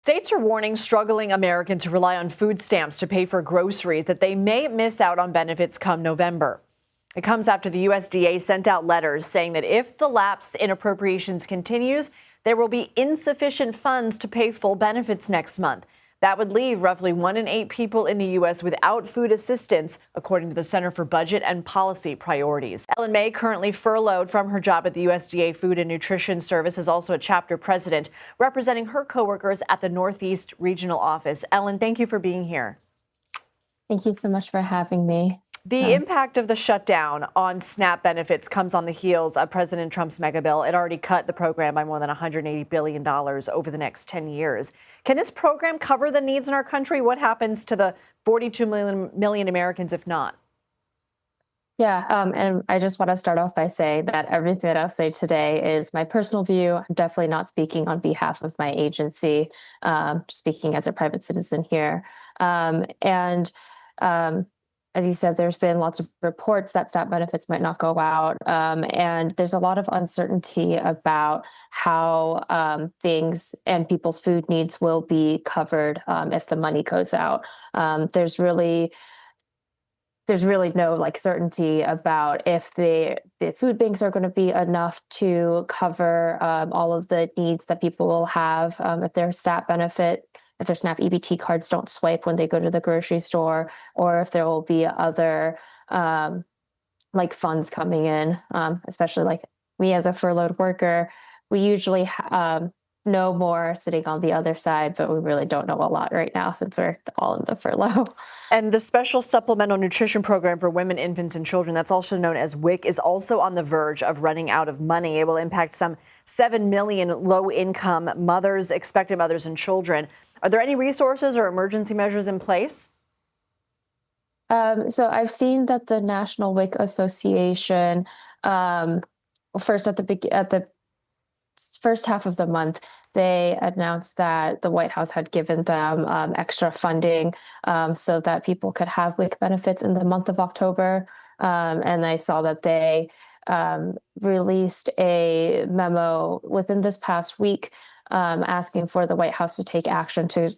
States are warning struggling Americans who rely on food stamps to pay for groceries that they may miss out on benefits come November. It comes after the USDA sent out letters saying that if the lapse in appropriations continues, there will be insufficient funds to pay full benefits next month. That would leave roughly 1 in 8 people in the U.S. without food assistance, according to the Center for Budget and Policy Priorities. Ellen May, currently furloughed from her job at the USDA Food and Nutrition Service, is also a chapter president, representing her coworkers at the Northeast Regional Office. Ellen, thank you for being here. Thank you so much for having me. The impact of the shutdown on SNAP benefits comes on the heels of President Trump's mega bill. It already cut the program by more than $180 billion over the next 10 years. Can this program cover the needs in our country? What happens to the 42 million Americans if not? Yeah, and I just want to start off by saying that everything that I'll say today is my personal view. I'm definitely not speaking on behalf of my agency, speaking as a private citizen here. As you said, there's been lots of reports that SNAP benefits might not go out, and there's a lot of uncertainty about how things and people's food needs will be covered if the money goes out. There's really no certainty about if the food banks are going to be enough to cover all of the needs that people will have if their SNAP EBT cards don't swipe when they go to the grocery store, or if there will be other funds coming in, especially like me as a furloughed worker. We usually know more sitting on the other side, but we really don't know a lot right now since we're all in the furlough. And the Special Supplemental Nutrition Program for Women, Infants, and Children, that's also known as WIC, is also on the verge of running out of money. It will impact some 7 million low-income mothers, expectant mothers, and children. Are there any resources or emergency measures in place? So I've seen that the National WIC Association, first at the first half of the month, they announced that the White House had given them extra funding so that people could have WIC benefits in the month of October. And I saw that they released a memo within this past week asking for the White House to take action to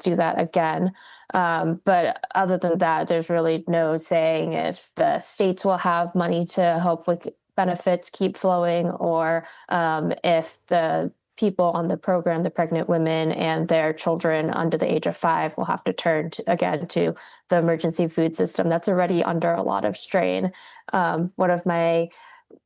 do that again. But other than that, there's really no saying if the states will have money to help with benefits keep flowing, or if the people on the program, the pregnant women and their children under the age of 5, will have to turn again to the emergency food system that's already under a lot of strain. One of my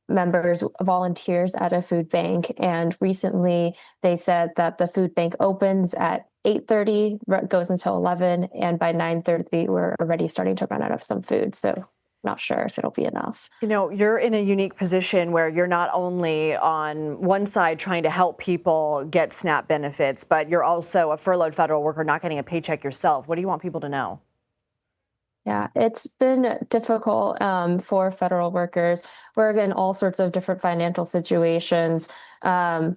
members volunteers at a food bank, and recently they said that the food bank opens at 8:30, goes until 11, and by 9:30 we're already starting to run out of some food. So not sure if it'll be enough. You know, you're in a unique position where you're not only on one side trying to help people get SNAP benefits, but you're also a furloughed federal worker not getting a paycheck yourself. What do you want people to know? Yeah, it's been difficult for federal workers. We're in all sorts of different financial situations. A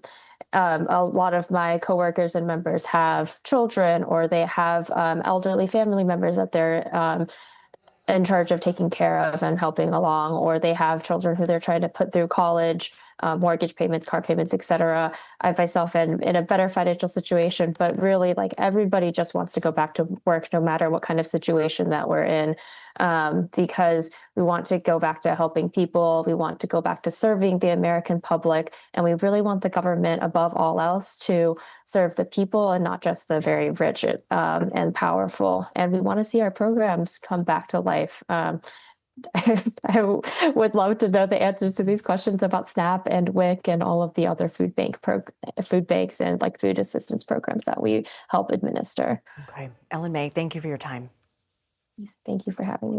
lot of my coworkers and members have children, or they have elderly family members that they're in charge of taking care of and helping along, or they have children who they're trying to put through college, mortgage payments, car payments, etc. I myself am in a better financial situation, but really everybody just wants to go back to work no matter what kind of situation that we're in, because we want to go back to helping people. We want to go back to serving the American public, and we really want the government above all else to serve the people and not just the very rich and powerful. And we want to see our programs come back to life. I would love to know the answers to these questions about SNAP and WIC and all of the other food banks and food assistance programs that we help administer. Okay. Ellen May, thank you for your time. Thank you for having me.